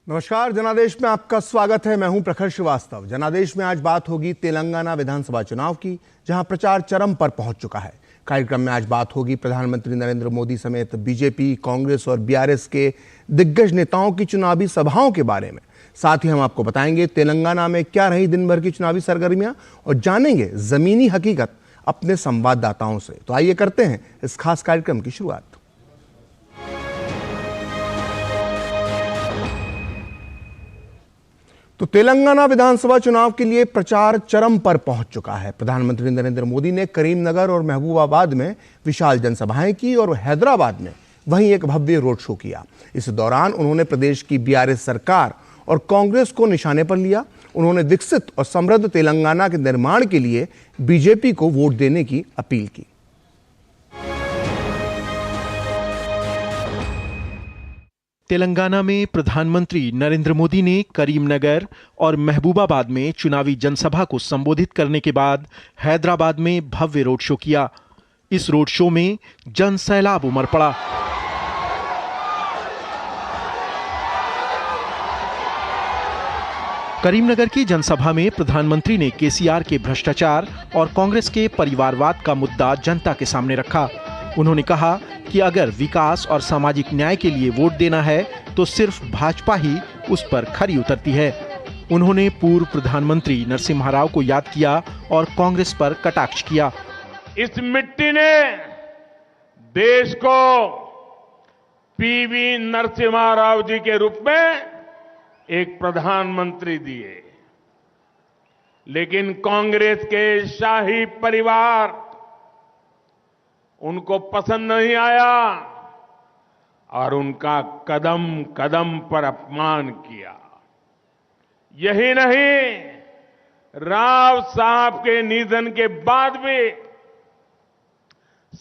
नमस्कार, जनादेश में आपका स्वागत है। मैं हूं प्रखर श्रीवास्तव। जनादेश में आज बात होगी तेलंगाना विधानसभा चुनाव की, जहां प्रचार चरम पर पहुंच चुका है। कार्यक्रम में आज बात होगी प्रधानमंत्री नरेंद्र मोदी समेत बीजेपी, कांग्रेस और बीआरएस के दिग्गज नेताओं की चुनावी सभाओं के बारे में। साथ ही हम आपको बताएंगे तेलंगाना में क्या रही दिन भर की चुनावी सरगर्मियां और जानेंगे जमीनी हकीकत अपने संवाददाताओं से। तो आइए करते हैं इस खास कार्यक्रम की शुरुआत। तो तेलंगाना विधानसभा चुनाव के लिए प्रचार चरम पर पहुंच चुका है। प्रधानमंत्री नरेंद्र मोदी ने करीमनगर और महबूबाबाद में विशाल जनसभाएं की और हैदराबाद में वहीं एक भव्य रोड शो किया। इस दौरान उन्होंने प्रदेश की बीआरएस सरकार और कांग्रेस को निशाने पर लिया। उन्होंने विकसित और समृद्ध तेलंगाना के निर्माण के लिए बीजेपी को वोट देने की अपील की। तेलंगाना में प्रधानमंत्री नरेंद्र मोदी ने करीमनगर और महबूबाबाद में चुनावी जनसभा को संबोधित करने के बाद हैदराबाद में भव्य रोड शो किया। इस रोड शो में जन सैलाब उमड़ पड़ा। करीमनगर की जनसभा में प्रधानमंत्री ने केसीआर के भ्रष्टाचार और कांग्रेस के परिवारवाद का मुद्दा जनता के सामने रखा। उन्होंने कहा कि अगर विकास और सामाजिक न्याय के लिए वोट देना है तो सिर्फ भाजपा ही उस पर खरी उतरती है। उन्होंने पूर्व प्रधानमंत्री नरसिम्हा राव को याद किया और कांग्रेस पर कटाक्ष किया। इस मिट्टी ने देश को पीवी नरसिम्हा राव जी के रूप में एक प्रधानमंत्री दिए, लेकिन कांग्रेस के शाही परिवार उनको पसंद नहीं आया और उनका कदम कदम पर अपमान किया। यही नहीं, राव साहब के निधन के बाद भी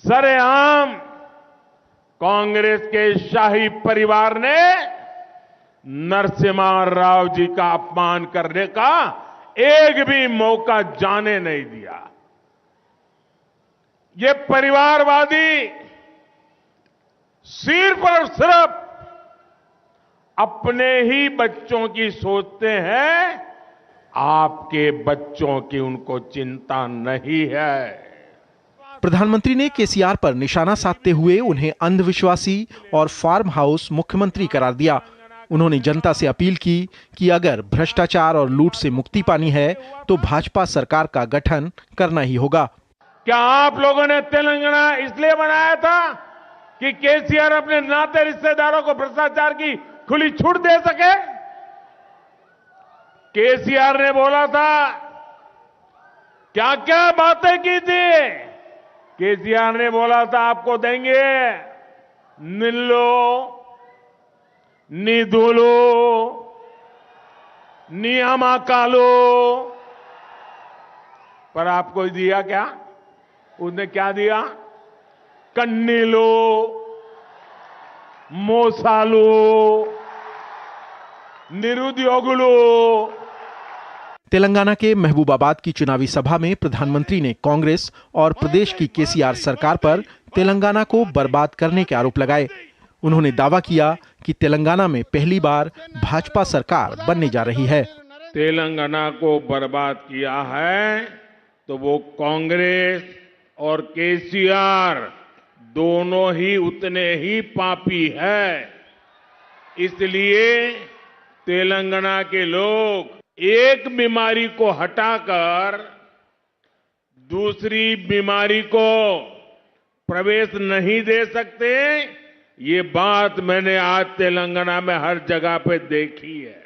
सरेआम कांग्रेस के शाही परिवार ने नरसिम्हा राव जी का अपमान करने का एक भी मौका जाने नहीं दिया। ये परिवारवादी सिर्फ और सिर्फ अपने ही बच्चों की सोचते हैं, आपके बच्चों की उनको चिंता नहीं है। प्रधानमंत्री ने केसीआर पर निशाना साधते हुए उन्हें अंधविश्वासी और फार्म हाउस मुख्यमंत्री करार दिया। उन्होंने जनता से अपील की कि अगर भ्रष्टाचार और लूट से मुक्ति पानी है तो भाजपा सरकार का गठन करना ही होगा। क्या आप लोगों ने तेलंगाना इसलिए बनाया था कि केसीआर अपने नाते रिश्तेदारों को भ्रष्टाचार की खुली छूट दे सके? केसीआर ने बोला था, क्या क्या बातें की थी। केसीआर ने बोला था आपको देंगे निल्लो, निधुलो, नियामकालो, पर आपको दिया क्या? उसने क्या दिया? कन्नीलो, मोसालो, निरुद्योगुलो। तेलंगाना के महबूबाबाद की चुनावी सभा में प्रधानमंत्री ने कांग्रेस और प्रदेश की केसीआर सरकार पर तेलंगाना को बर्बाद करने के आरोप लगाए। उन्होंने दावा किया कि तेलंगाना में पहली बार भाजपा सरकार बनने जा रही है। तेलंगाना को बर्बाद किया है तो वो कांग्रेस और केसीआर दोनों ही उतने ही पापी है। इसलिए तेलंगाना के लोग एक बीमारी को हटाकर दूसरी बीमारी को प्रवेश नहीं दे सकते। ये बात मैंने आज तेलंगाना में हर जगह पे देखी है।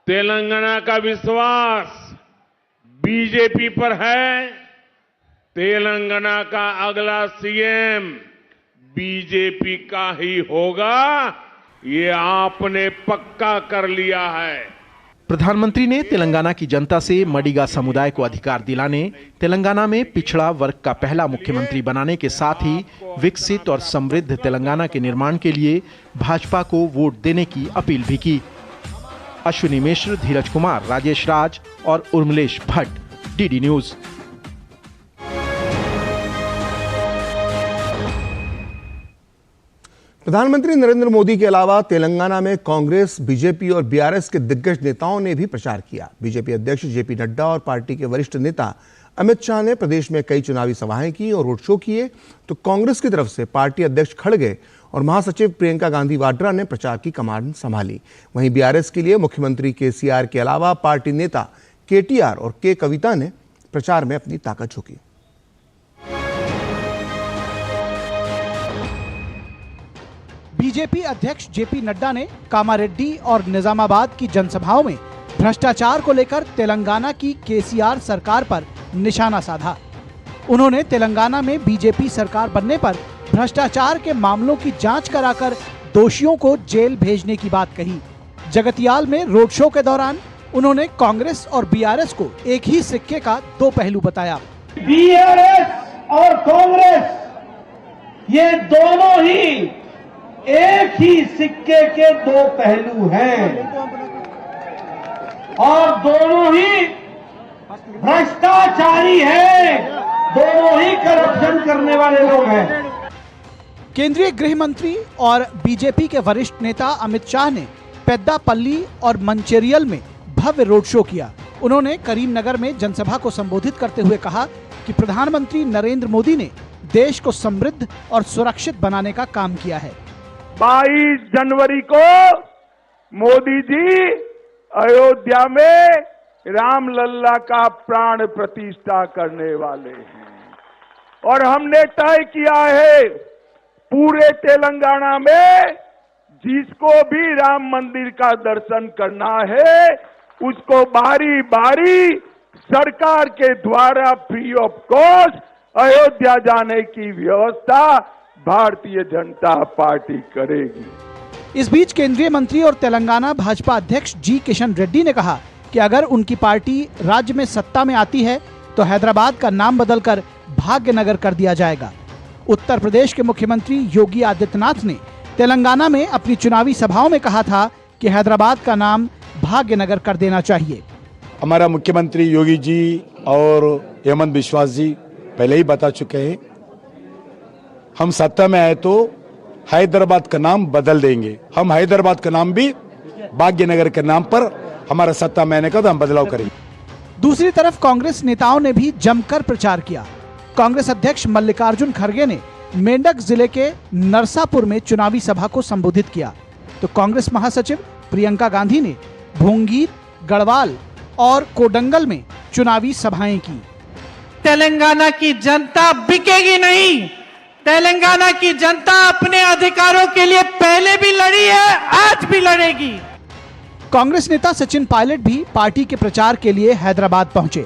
तेलंगाना का विश्वास बीजेपी पर है। तेलंगाना का अगला सीएम बीजेपी का ही होगा, ये आपने पक्का कर लिया है। प्रधानमंत्री ने तेलंगाना की जनता से मडिगा समुदाय को अधिकार दिलाने, तेलंगाना में पिछड़ा वर्ग का पहला मुख्यमंत्री बनाने के साथ ही विकसित और समृद्ध तेलंगाना के निर्माण के लिए भाजपा को वोट देने की अपील भी की। अश्विनी मिश्र, धीरज कुमार, राजेश राज और उर्मिलेश भट्ट, डीडी न्यूज। प्रधानमंत्री नरेंद्र मोदी के अलावा तेलंगाना में कांग्रेस, बीजेपी और बीआरएस के दिग्गज नेताओं ने भी प्रचार किया। बीजेपी अध्यक्ष जेपी नड्डा और पार्टी के वरिष्ठ नेता अमित शाह ने प्रदेश में कई चुनावी सभाएं की और रोड शो किए, तो कांग्रेस की तरफ से पार्टी अध्यक्ष खड़गे और महासचिव प्रियंका गांधी वाड्रा ने प्रचार की कमान संभाली। वहीं बीआरएस के लिए मुख्यमंत्री केसीआर के अलावा पार्टी नेता केटीआर और के कविता ने प्रचार में अपनी ताकत झोंकी। बीजेपी अध्यक्ष जेपी नड्डा ने कामारेड्डी और निजामाबाद की जनसभाओं में भ्रष्टाचार को लेकर तेलंगाना की केसीआर सरकार पर निशाना साधा। उन्होंने तेलंगाना में बीजेपी सरकार बनने पर भ्रष्टाचार के मामलों की जांच कराकर दोषियों को जेल भेजने की बात कही। जगतियाल में रोड शो के दौरान उन्होंने कांग्रेस और बीआरएस को एक ही सिक्के का दो पहलू बताया। बीआरएस और कांग्रेस ये दोनों ही एक ही सिक्के के दो पहलू हैं और दोनों ही भ्रष्टाचारी हैं, दोनों ही करप्शन करने वाले लोग हैं। केंद्रीय गृह मंत्री और बीजेपी के वरिष्ठ नेता अमित शाह ने पेद्दापल्ली और मंचेरियल में भव्य रोड शो किया। उन्होंने करीमनगर में जनसभा को संबोधित करते हुए कहा कि प्रधानमंत्री नरेंद्र मोदी ने देश को समृद्ध और सुरक्षित बनाने का काम किया है। 22 जनवरी को मोदी जी अयोध्या में रामलल्ला का प्राण प्रतिष्ठा करने वाले हैं और हमने तय किया है पूरे तेलंगाना में जिसको भी राम मंदिर का दर्शन करना है उसको बारी बारी सरकार के द्वारा फ्री ऑफ कॉस्ट अयोध्या जाने की व्यवस्था भारतीय जनता पार्टी करेगी। इस बीच केंद्रीय मंत्री और तेलंगाना भाजपा अध्यक्ष जी किशन रेड्डी ने कहा कि अगर उनकी पार्टी राज्य में सत्ता में आती है तो हैदराबाद का नाम बदलकर भाग्यनगर कर दिया जाएगा। उत्तर प्रदेश के मुख्यमंत्री योगी आदित्यनाथ ने तेलंगाना में अपनी चुनावी सभाओं में कहा था कि हैदराबाद का नाम भाग्यनगर कर देना चाहिए। हमारा मुख्यमंत्री योगी जी और हेमंत बिश्वास जी पहले ही बता चुके हैं, हम सत्ता में आए तो हैदराबाद का नाम बदल देंगे। हम हैदराबाद का नाम भी भाग्यनगर के नाम पर हमारा सत्ता में आने का तो हम बदलाव करेंगे। दूसरी तरफ कांग्रेस नेताओं ने भी जमकर प्रचार किया। कांग्रेस अध्यक्ष मल्लिकार्जुन खड़गे ने मेंढक जिले के नरसापुर में चुनावी सभा को संबोधित किया, तो कांग्रेस महासचिव प्रियंका गांधी ने भोंगीर, गढ़वाल और कोडंगल में चुनावी सभाएं की। तेलंगाना की जनता बिकेगी नहीं। तेलंगाना की जनता अपने अधिकारों के लिए पहले भी लड़ी है, आज भी लड़ेगी। कांग्रेस नेता सचिन पायलट भी पार्टी के प्रचार के लिए हैदराबाद पहुंचे।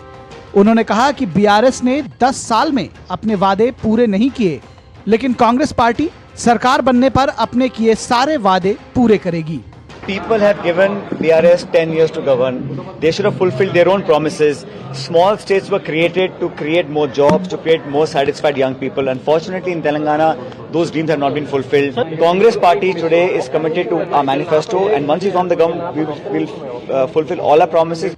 उन्होंने कहा कि बीआरएस ने 10 साल में अपने वादे पूरे नहीं किए, लेकिन कांग्रेस पार्टी सरकार बनने पर अपने किए सारे वादे पूरे करेगी। People have given BRS 10 years to govern. They should have fulfilled their own promises. Small states were created to create more jobs, to create more satisfied young people. Unfortunately, in Telangana, those dreams have not been fulfilled. Congress party today is committed to our manifesto, and once we form the government, we will fulfill all our promises.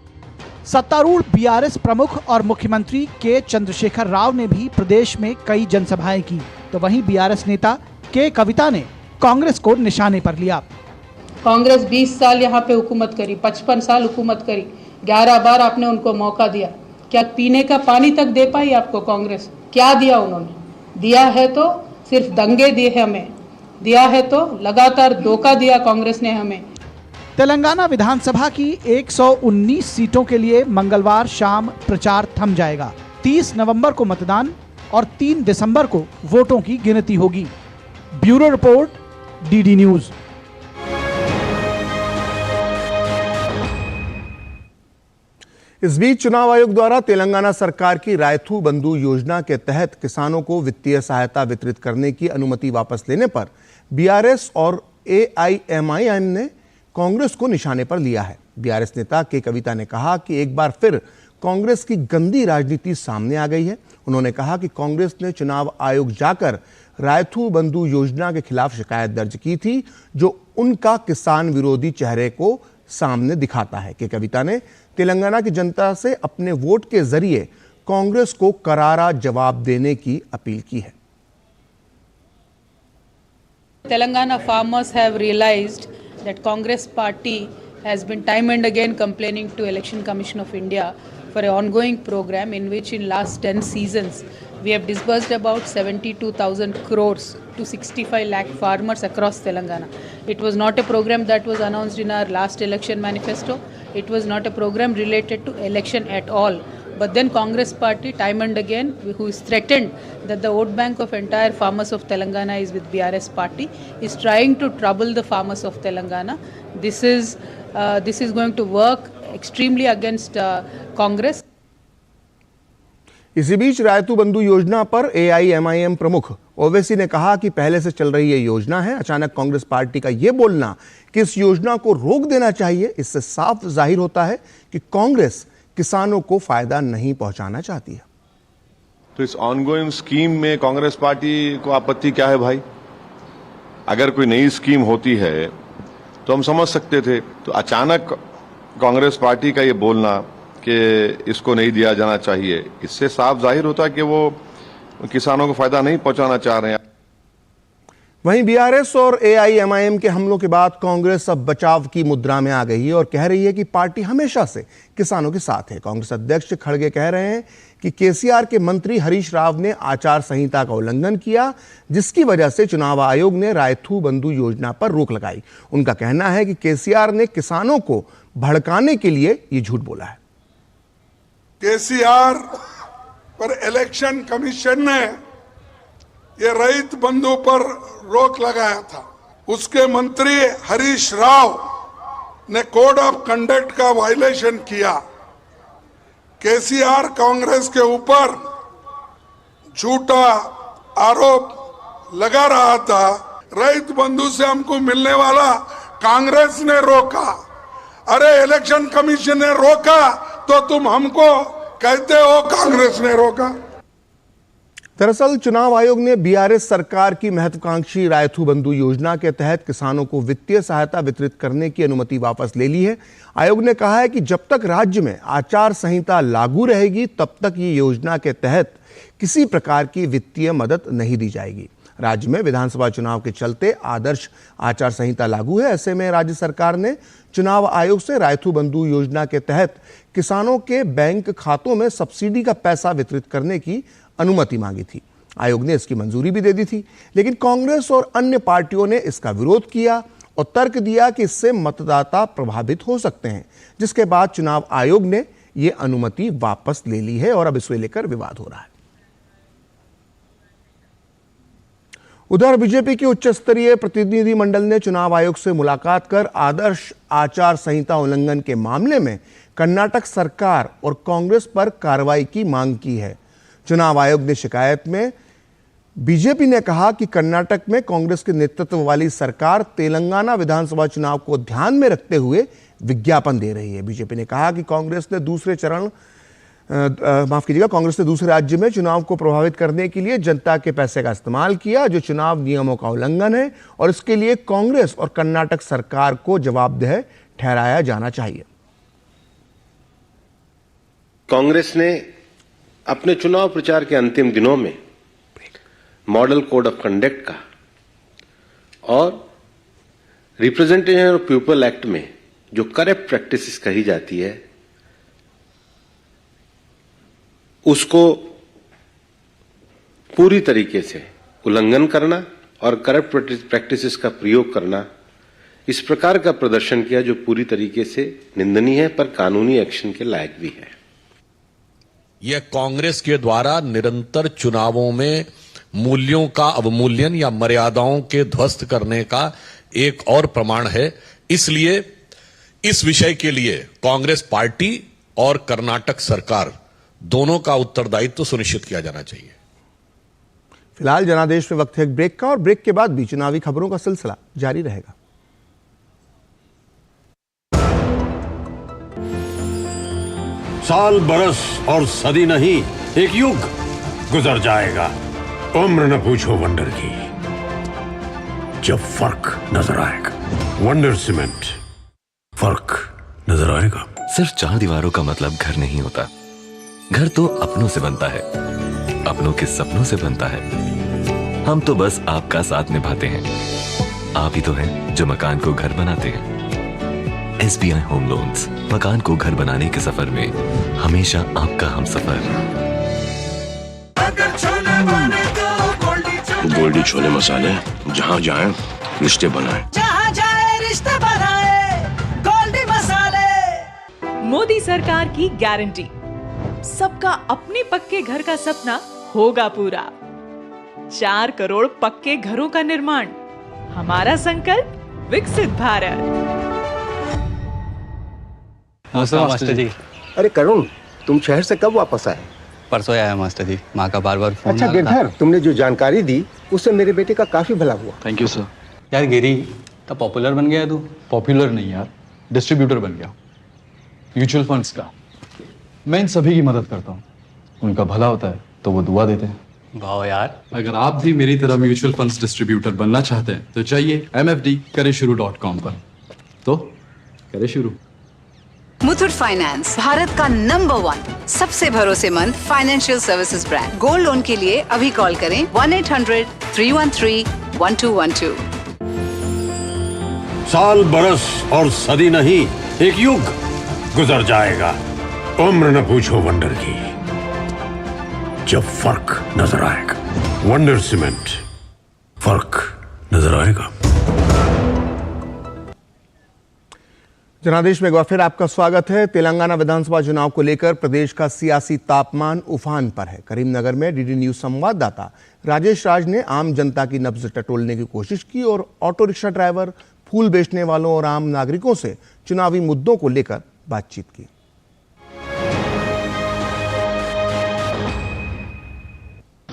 सत्तारूढ़ BRS प्रमुख और मुख्यमंत्री के चंद्रशेखर राव ने भी प्रदेश में कई जनसभाएं की, तो वहीं बीआरएस नेता के कविता ने कांग्रेस को निशाने पर लिया। कांग्रेस 20 साल यहाँ पे हुकूमत करी, 55 साल हुकूमत करी, 11 बार आपने उनको मौका दिया, क्या पीने का पानी तक दे पाई आपको कांग्रेस? क्या दिया उन्होंने? दिया है तो सिर्फ दंगे दिए हमें, दिया है तो लगातार धोखा दिया कांग्रेस ने हमें। तेलंगाना विधानसभा की 119 सीटों के लिए मंगलवार शाम प्रचार थम जाएगा। 30 नवंबर को मतदान और 3 दिसंबर को वोटों की गिनती होगी। Bureau report, DD news. इस बीच चुनाव आयोग द्वारा तेलंगाना सरकार की रायथू बंधु योजना के तहत किसानों को वित्तीय सहायता वितरित करने की अनुमति वापस लेने पर बीआरएस और एआईएमआईएम ने कांग्रेस को निशाने पर लिया है। बीआरएस नेता के कविता ने कहा कि एक बार फिर कांग्रेस की गंदी राजनीति सामने आ गई है। उन्होंने कहा कि कांग्रेस ने चुनाव आयोग जाकर रायथू बंधु योजना के खिलाफ शिकायत दर्ज की थी, जो उनका किसान विरोधी चेहरे को सामने दिखाता है। के कविता ने तेलंगाना की जनता से अपने वोट के जरिए कांग्रेस को करारा जवाब देने की अपील की है। Telangana farmers have realized that Congress party has been time and again complaining to Election Commission of India for an ongoing program in which in last 10 seasons we have disbursed about 72,000 crores to 65 lakh farmers across Telangana. It was not a program that was announced in our last election manifesto. It was not a program related to election at all. But then Congress party time and again, who is threatened that the vote bank of entire farmers of Telangana is with BRS party, is trying to trouble the farmers of Telangana. This is going to work extremely against Congress. इसी बीच रायतू बंधु योजना पर AIMIM प्रमुख ओवैसी ने कहा कि पहले से चल रही ये योजना है। अचानक कांग्रेस पार्टी का ये बोलना कि इस योजना को रोक देना चाहिए, इससे साफ जाहिर होता है कि कांग्रेस किसानों को फायदा नहीं पहुंचाना चाहती है। तो इस ऑनगोइंग स्कीम में कांग्रेस पार्टी को आपत्ति क्या है भाई? अगर कोई नई स्कीम होती है तो हम समझ सकते थे। तो अचानक कांग्रेस पार्टी का ये बोलना कि इसको नहीं दिया जाना चाहिए, इससे साफ जाहिर होता है कि वो किसानों को फायदा नहीं पहुंचाना चाह रहे हैं। वहीं बीआरएस और AIMIM के हमलों के बाद कांग्रेस अब बचाव की मुद्रा में आ गई है और कह रही है कि पार्टी हमेशा से किसानों के साथ है। कांग्रेस अध्यक्ष खड़गे कह रहे हैं कि केसीआर के मंत्री हरीश राव ने आचार संहिता का उल्लंघन किया, जिसकी वजह से चुनाव आयोग ने रायतू बंधु योजना पर रोक लगाई। उनका कहना है कि केसीआर ने किसानों को भड़काने के लिए ये झूठ बोला है। केसीआर पर इलेक्शन कमीशन ने ये रैत बंधु पर रोक लगाया था। उसके मंत्री हरीश राव ने कोड ऑफ कंडक्ट का वायलेशन किया। केसीआर कांग्रेस के ऊपर झूठा आरोप लगा रहा था। रैत बंधु से हमको मिलने वाला कांग्रेस ने रोका। अरे इलेक्शन कमीशन ने रोका तो तुम हमको कहते हो कांग्रेस ने रोका। दरअसल चुनाव आयोग ने बीआरएस सरकार की महत्वाकांक्षी रायतू बंधु योजना के तहत किसानों को वित्तीय सहायता वितरित करने की अनुमति वापस ले ली है। आयोग ने कहा है कि जब तक राज्य में आचार संहिता लागू रहेगी तब तक ये योजना के तहत किसी प्रकार की वित्तीय मदद नहीं दी जाएगी। राज्य में विधानसभा चुनाव के चलते आदर्श आचार संहिता लागू है। ऐसे में राज्य सरकार ने चुनाव आयोग से रायतू बंधु योजना के तहत किसानों के बैंक खातों में सब्सिडी का पैसा वितरित करने की अनुमति मांगी थी। आयोग ने इसकी मंजूरी भी दे दी थी, लेकिन कांग्रेस और अन्य पार्टियों ने इसका विरोध किया और तर्क दिया कि इससे मतदाता प्रभावित हो सकते हैं, जिसके बाद चुनाव आयोग ने यह अनुमति वापस ले ली है और अब इसे लेकर विवाद हो रहा है। उधर बीजेपी के उच्च स्तरीय प्रतिनिधि मंडल ने चुनाव आयोग से मुलाकात कर आदर्श आचार संहिता उल्लंघन के मामले में कर्नाटक सरकार और कांग्रेस पर कार्रवाई की मांग की है। चुनाव आयोग ने शिकायत में बीजेपी ने कहा कि कर्नाटक में कांग्रेस के नेतृत्व वाली सरकार तेलंगाना विधानसभा चुनाव को ध्यान में रखते हुए विज्ञापन दे रही है। बीजेपी ने कहा कि कांग्रेस ने दूसरे राज्य में चुनाव को प्रभावित करने के लिए जनता के पैसे का इस्तेमाल किया, जो चुनाव नियमों का उल्लंघन है और इसके लिए कांग्रेस और कर्नाटक सरकार को जवाबदेह ठहराया जाना चाहिए। कांग्रेस ने अपने चुनाव प्रचार के अंतिम दिनों में मॉडल कोड ऑफ कंडक्ट का और रिप्रेजेंटेशन ऑफ पीपल एक्ट में जो करप्ट प्रैक्टिसेस कही जाती है उसको पूरी तरीके से उल्लंघन करना और करप्ट प्रैक्टिसेस का प्रयोग करना, इस प्रकार का प्रदर्शन किया जो पूरी तरीके से निंदनीय है पर कानूनी एक्शन के लायक भी है। यह कांग्रेस के द्वारा निरंतर चुनावों में मूल्यों का अवमूल्यन या मर्यादाओं के ध्वस्त करने का एक और प्रमाण है। इसलिए इस विषय के लिए कांग्रेस पार्टी और कर्नाटक सरकार दोनों का उत्तरदायित्व सुनिश्चित किया जाना चाहिए। फिलहाल जनादेश में वक्त है एक ब्रेक का और ब्रेक के बाद भी चुनावी खबरों का सिलसिला जारी रहेगा। साल बरस और सदी नहीं, एक युग गुजर जाएगा। उम्र न पूछो वंडर की, जब फर्क नजर आएगा। वंडर सीमेंट, फर्क नजर आएगा। सिर्फ 4 दीवारों का मतलब घर नहीं होता। घर तो अपनों से बनता है, अपनों के सपनों से बनता है। हम तो बस आपका साथ निभाते हैं। आप ही तो हैं जो मकान को घर बनाते हैं। SBI होम लोन्स, मकान को घर बनाने के सफर में हमेशा आपका हमसफर। गोल्डी छोले मसाले, जहाँ जाए रिश्ते बनाए, जहाँ जाए रिश्ते बनाए, गोल्डी मसाले। मोदी सरकार की गारंटी, सबका अपने पक्के घर का सपना होगा पूरा। 4 करोड़ पक्के घरों का निर्माण, हमारा संकल्प विकसित भारत। मास्टर जी। अरे करुण, तुम शहर से कब वापस आए? परसों आया मास्टर जी, माँ का बार बार फोन। अच्छा गिरधर, तुमने जो जानकारी दी उससे मेरे बेटे का काफी भला हुआ। Thank you sir. यार गिरी, तो पॉपुलर बन गया है तू। पॉपुलर नहीं यार, डिस्ट्रीब्यूटर बन गया म्यूचुअल फंड्स का। मैं इन सभी की मदद करता हूँ, उनका भला होता है तो वो दुआ देते हैं। वाह यार। अगर आप भी मेरी तरह म्यूचुअल फंड्स डिस्ट्रीब्यूटर बनना चाहते हैं तो चाहिए mfdkareshuru.com पर। तो करें शुरू। मुथूट फाइनेंस, भारत का नंबर 1 सबसे भरोसेमंद financial services brand. Gold loan के लिए अभी कॉल करें 1-800-313-1212। साल बरस और सदी नहीं, एक युग गुजर जाएगा। उम्र न पूछो वंडर की, जब फर्क नजर आएगा। वंडर सीमेंट, फर्क नजर आएगा। जनादेश में एक बार फिर आपका स्वागत है। तेलंगाना विधानसभा चुनाव को लेकर प्रदेश का सियासी तापमान उफान पर है। करीमनगर में डीडी न्यूज संवाददाता राजेश राज ने आम जनता की नब्ज टटोलने की कोशिश की और ऑटो रिक्शा ड्राइवर, फूल बेचने वालों और आम नागरिकों से चुनावी मुद्दों को लेकर बातचीत की।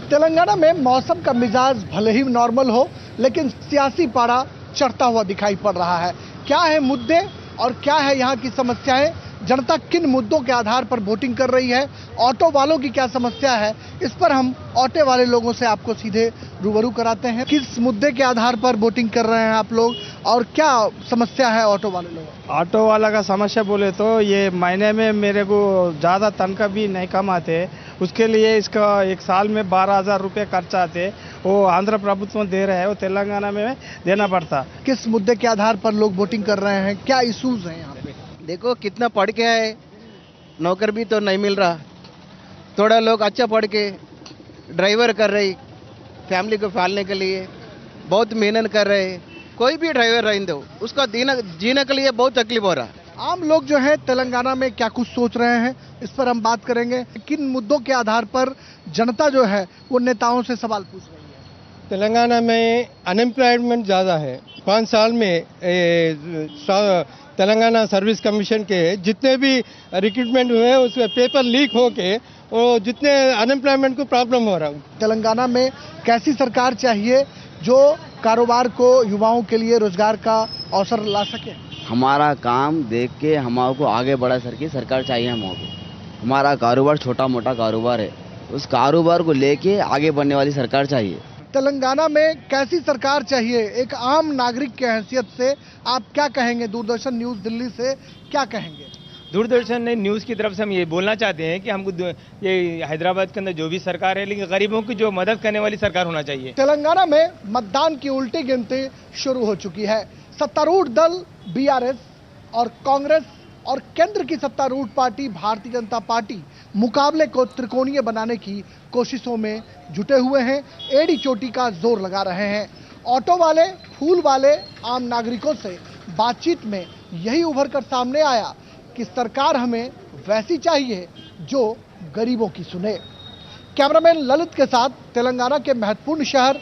तेलंगाना में मौसम का मिजाज भले ही नॉर्मल हो, लेकिन सियासी पारा चढ़ता हुआ दिखाई पड़ रहा है। क्या है मुद्दे और क्या है यहाँ की समस्याएं, जनता किन मुद्दों के आधार पर वोटिंग कर रही है, ऑटो वालों की क्या समस्या है, इस पर हम ऑटो वाले लोगों से आपको सीधे रूबरू कराते हैं। किस मुद्दे के आधार पर वोटिंग कर रहे हैं आप लोग और क्या समस्या है ऑटो वाले लोग? ऑटो वाला का समस्या बोले तो ये महीने में मेरे को ज़्यादा तनख्वाह भी नहीं कमाते, उसके लिए इसका एक साल में 12,000 रुपये खर्चा आते, वो आंध्र प्रभुत्व दे रहे हैं, वो तेलंगाना में देना पड़ता। किस मुद्दे के आधार पर लोग वोटिंग कर रहे हैं, क्या इशूज हैं यहाँ पे? देखो कितना पढ़ के आए, नौकर भी तो नहीं मिल रहा। थोड़ा लोग अच्छा पढ़ के ड्राइवर कर रहे, फैमिली को पालने के लिए बहुत मेहनत कर रहे। कोई भी ड्राइवर रहने दो, उसका जीने के लिए बहुत तकलीफ हो रहा है। आम लोग जो है तेलंगाना में क्या कुछ सोच रहे हैं, इस पर हम बात करेंगे। किन मुद्दों के आधार पर जनता जो है वो नेताओं से सवाल पूछ रही है? तेलंगाना में अनएम्प्लॉयमेंट ज़्यादा है। 5 साल में तेलंगाना सर्विस कमीशन के जितने भी रिक्रूटमेंट हुए उसमें पेपर लीक होके वो जितने अनएम्प्लॉयमेंट को प्रॉब्लम हो रहा है। तेलंगाना में कैसी सरकार चाहिए जो कारोबार को, युवाओं के लिए रोजगार का अवसर ला सके? हमारा काम देख के हमारे को आगे बढ़ा सरकार चाहिए हमको। हमारा कारोबार छोटा मोटा कारोबार है, उस कारोबार को लेके आगे बढ़ने वाली सरकार चाहिए। तेलंगाना में कैसी सरकार चाहिए, एक आम नागरिक के हैसियत से आप क्या कहेंगे? दूरदर्शन न्यूज़ दिल्ली से क्या कहेंगे? दूरदर्शन न्यूज़ की तरफ से हम ये बोलना चाहते हैं कि हमको ये हैदराबाद के अंदर जो भी सरकार है, लेकिन गरीबों की जो मदद करने वाली सरकार होना चाहिए। तेलंगाना में मतदान की उल्टी गिनती शुरू हो चुकी है। सत्तारूढ़ दल BRS और कांग्रेस और केंद्र की सत्तारूढ़ पार्टी भारतीय जनता पार्टी मुकाबले को त्रिकोणीय बनाने की कोशिशों में जुटे हुए हैं, एड़ी चोटी का जोर लगा रहे हैं। ऑटो वाले, फूल वाले, आम नागरिकों से बातचीत में यही उभर कर सामने आया कि सरकार हमें वैसी चाहिए जो गरीबों की सुने। कैमरामैन ललित के साथ तेलंगाना के महत्वपूर्ण शहर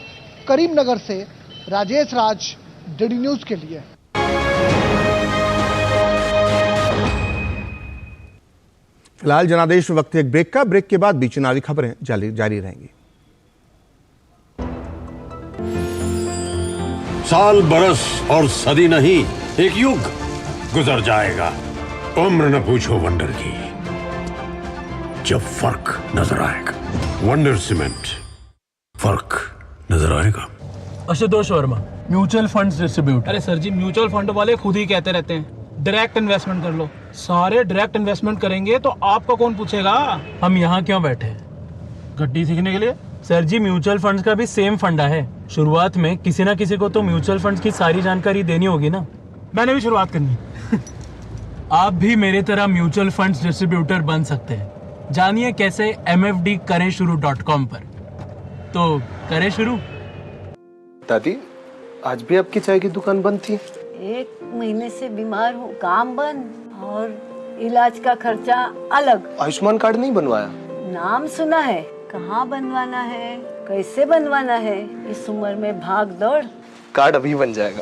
करीमनगर से राजेश राज, डीडी न्यूज के लिए। फिलहाल जनादेश में वक्त है एक ब्रेक का। ब्रेक के बाद भी चुनावी खबरें जारी रहेंगी। साल बरस और सदी नहीं, एक युग गुजर जाएगा। उम्र न पूछो वंडर की, जब फर्क नजर आएगा। वंडर सीमेंट, फर्क नजर आएगा। Ashutosh Verma, mutual funds distributor. अरे सर जी, म्यूचुअल फंड वाले खुद ही कहते रहते हैं डायरेक्ट इन्वेस्टमेंट कर लो। सारे डायरेक्ट इन्वेस्टमेंट करेंगे तो आपका कौन पूछेगा? हम यहाँ क्यों बैठे? गड्डी सीखने के लिए? सर जी, म्यूचुअल फंड्स का भी सेम फंडा है, शुरुआत में किसी ना किसी को तो म्यूचुअल फंड्स की सारी जानकारी देनी होगी ना। मैंने भी शुरुआत करनी है। आप भी मेरे तरह म्यूचुअल फंड्स डिस्ट्रीब्यूटर बन सकते हैं। जानिए कैसे mfdkarenshuru.com पर। तो करें शुरू। दादी, आज भी आपकी चाय की दुकान बंद थी? 1 महीने से बीमार हूँ, काम बंद और इलाज का खर्चा अलग। आयुष्मान कार्ड नहीं बनवाया? नाम सुना है, कहाँ बनवाना है, कैसे बनवाना है, इस उम्र में भाग दौड़। कार्ड अभी बन जाएगा।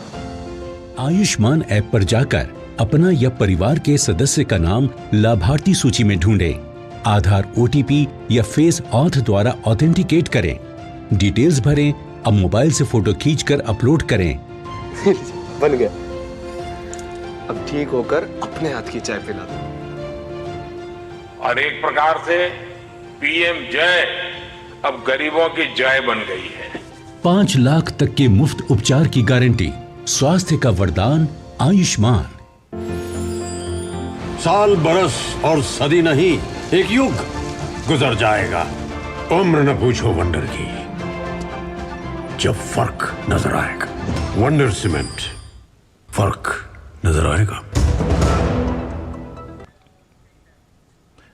आयुष्मान ऐप पर जाकर अपना या परिवार के सदस्य का नाम लाभार्थी सूची में ढूंढें, आधार, OTP या फेस ऑथ द्वारा ऑथेंटिकेट करें, डिटेल्स भरें, अब मोबाइल से फोटो खींचकर अपलोड करें। बन गया। अब ठीक होकर अपने हाथ की चाय पिला दो। और एक प्रकार से PM जय अब गरीबों की जय बन गई है। 5 लाख तक के मुफ्त उपचार की गारंटी, स्वास्थ्य का वरदान आयुष्मान। साल, बरस और सदी नहीं, एक युग गुजर जाएगा। उम्र न पूछो वंडर की, जब फर्क नजर आएगा। वंडर सीमेंट, फर्क नजर आएगा।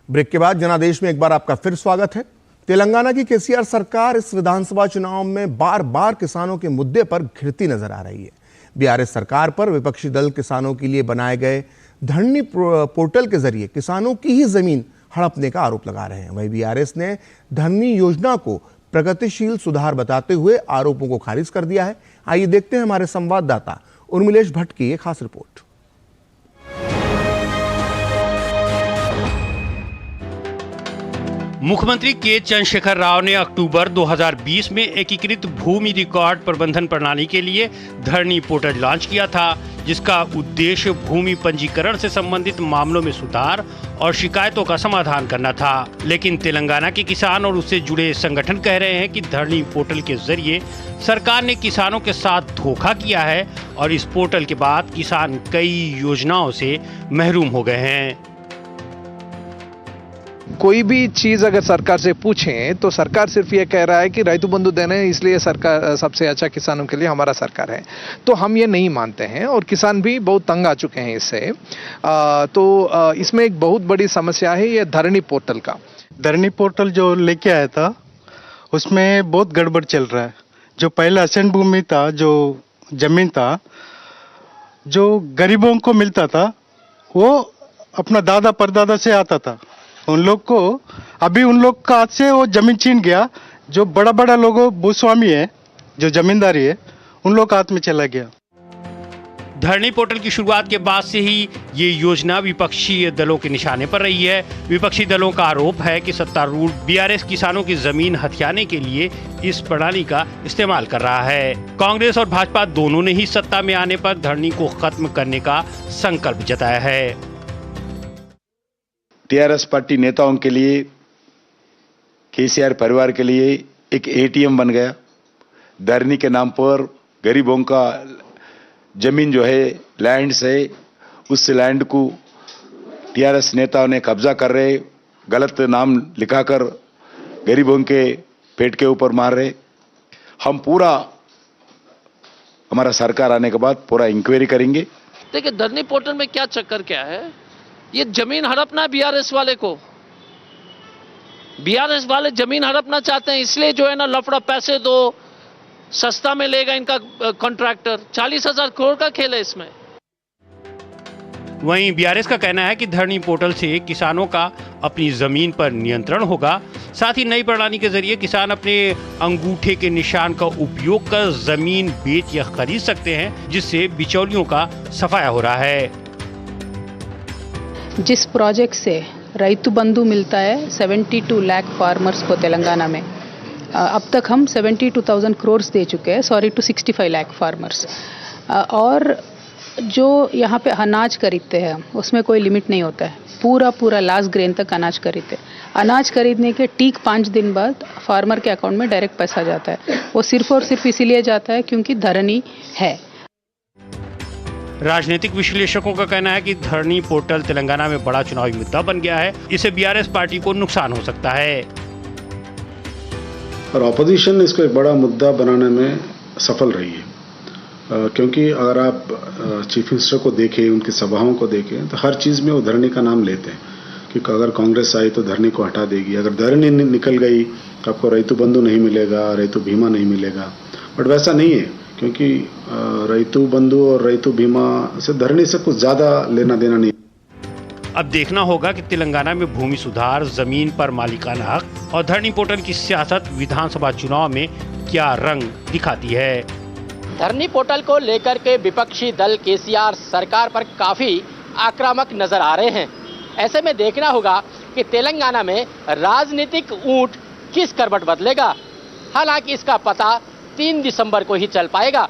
ब्रेक के बाद जनादेश में एक बार आपका फिर स्वागत है। तेलंगाना की केसीआर सरकार इस विधानसभा चुनाव में बार बार किसानों के मुद्दे पर घिरती नजर आ रही है। बीआरएस सरकार पर विपक्षी दल किसानों के लिए बनाए गए धरनी पोर्टल के जरिए किसानों की ही जमीन हड़पने का आरोप लगा रहे हैं। वहीं बीआरएस ने धरनी योजना को प्रगतिशील सुधार बताते हुए आरोपों को खारिज कर दिया है। आइए देखते हैं हमारे संवाददाता उर्मिलेश भट्ट की एक खास रिपोर्ट। मुख्यमंत्री के चंद्रशेखर राव ने अक्टूबर 2020 में एकीकृत भूमि रिकॉर्ड प्रबंधन प्रणाली के लिए धरनी पोर्टल लॉन्च किया था, जिसका उद्देश्य भूमि पंजीकरण से संबंधित मामलों में सुधार और शिकायतों का समाधान करना था। लेकिन तेलंगाना के किसान और उससे जुड़े संगठन कह रहे हैं कि धरनी पोर्टल के जरिए सरकार ने किसानों के साथ धोखा किया है और इस पोर्टल के बाद किसान कई योजनाओं से महरूम हो गए हैं। कोई भी चीज अगर सरकार से पूछें तो सरकार सिर्फ ये कह रहा है कि रैतु बंधु देने, इसलिए सरकार सबसे अच्छा किसानों के लिए हमारा सरकार है। तो हम ये नहीं मानते हैं और किसान भी बहुत तंग आ चुके हैं इससे। इसमें एक बहुत बड़ी समस्या है ये धरनी पोर्टल का। धरनी पोर्टल जो लेके आया था उसमें बहुत गड़बड़ चल रहा है। जो पहले असेंट भूमि था, जो जमीन था, जो गरीबों को मिलता था, वो अपना दादा परदादा से आता था उन लोग को। अभी उन लोग का हाथ से वो जमीन छीन गया। जो बड़ा बड़ा लोगों भूस्वामी है, जो जमींदारी है, उन लोग का हाथ में चला गया। धरनी पोर्टल की शुरुआत के बाद से ही ये योजना विपक्षी दलों के निशाने पर रही है। विपक्षी दलों का आरोप है कि सत्तारूढ़ बीआरएस किसानों की जमीन हथियाने के लिए इस प्रणाली का इस्तेमाल कर रहा है। कांग्रेस और भाजपा दोनों ने ही सत्ता में आने पर धरनी को खत्म करने का संकल्प जताया है। टीआरएस पार्टी नेताओं के लिए, केसीआर परिवार के लिए एक एटीएम बन गया। धरनी के नाम पर गरीबों का जमीन जो है, लैंड्स है, उस लैंड को टीआरएस नेताओं ने कब्जा कर रहे, गलत नाम लिखाकर गरीबों के पेट के ऊपर मार रहे। हम पूरा, हमारा सरकार आने के बाद पूरा इंक्वायरी करेंगे। देखिए धरनी पोर्टल में क्या चक्कर क्या है, ये जमीन हड़पना है बीआरएस वाले को। बीआरएस वाले जमीन हड़पना चाहते हैं, इसलिए जो है ना लफड़ा, पैसे दो, सस्ता में लेगा इनका कॉन्ट्रैक्टर। 40,000 करोड़ का खेल है इसमें। वहीं बीआरएस का कहना है कि धरनी पोर्टल से किसानों का अपनी जमीन पर नियंत्रण होगा। साथ ही नई प्रणाली के जरिए किसान अपने अंगूठे के निशान का उपयोग कर जमीन बेच या खरीद सकते हैं, जिससे बिचौलियों का सफाया हो रहा है। जिस प्रोजेक्ट से रैतु बंधु मिलता है 72 लाख फार्मर्स को तेलंगाना में, अब तक हम 72,000 करोड़ दे चुके हैं, सॉरी टू 65 लाख फार्मर्स। और जो यहाँ पे अनाज खरीदते हैं उसमें कोई लिमिट नहीं होता है, पूरा लास्ट ग्रेन तक अनाज खरीदते। अनाज खरीदने के ठीक 5 दिन बाद फार्मर के अकाउंट में डायरेक्ट पैसा जाता है। वो सिर्फ और सिर्फ इसीलिए जाता है क्योंकि धरनी है। राजनीतिक विश्लेषकों का कहना है कि धरनी पोर्टल तेलंगाना में बड़ा चुनावी मुद्दा बन गया है। इससे बीआरएस पार्टी को नुकसान हो सकता है। और ऑपोजिशन इसको एक बड़ा मुद्दा बनाने में सफल रही है। क्योंकि अगर आप चीफ मिनिस्टर को देखें, उनकी सभाओं को देखें, तो हर चीज़ में वो धरनी का नाम लेते हैं कि अगर कांग्रेस आई तो धरनी को हटा देगी, अगर धरनी निकल गई तो आपको रैतु बंधु नहीं मिलेगा, रैतु बीमा नहीं मिलेगा। बट वैसा नहीं है, क्योंकि रैतु बंधु और रैतु बीमा से धरनी से कुछ ज़्यादा लेना देना नहीं। अब देखना होगा कि तेलंगाना में भूमि सुधार, जमीन पर मालिकाना हक और धरनी पोर्टल की सियासत विधानसभा चुनाव में क्या रंग दिखाती है। धरनी पोर्टल को लेकर के विपक्षी दल केसीआर सरकार पर काफी आक्रामक नजर आ रहे हैं। ऐसे में देखना होगा कि तेलंगाना में राजनीतिक ऊंट किस करवट बदलेगा। हालांकि इसका पता 3 दिसंबर को ही चल पाएगा।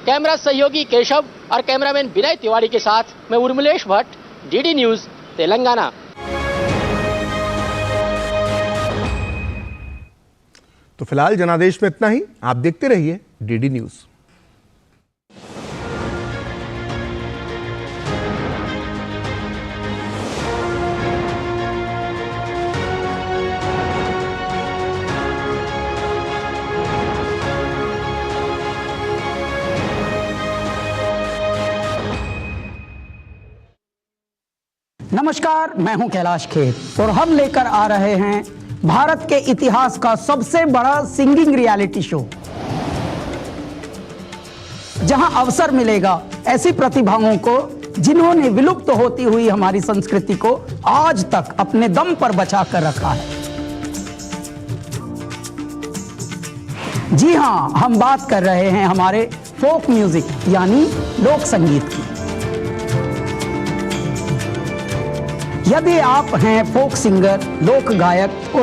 कैमरा सहयोगी केशव और कैमरामैन विनय तिवारी के साथ मैं उर्मिलेश भट्ट, डीडी न्यूज, तेलंगाना। तो फिलहाल जनादेश में इतना ही। आप देखते रहिए डीडी न्यूज। नमस्कार, मैं हूं कैलाश खेत और हम लेकर आ रहे हैं भारत के इतिहास का सबसे बड़ा सिंगिंग रियलिटी शो, जहां अवसर मिलेगा ऐसी प्रतिभाओं को जिन्होंने विलुप्त होती हुई हमारी संस्कृति को आज तक अपने दम पर बचा कर रखा है। जी हां, हम बात कर रहे हैं हमारे फोक म्यूजिक यानी लोक संगीत की। यदि आप हैं फोक सिंगर, लोक गायक और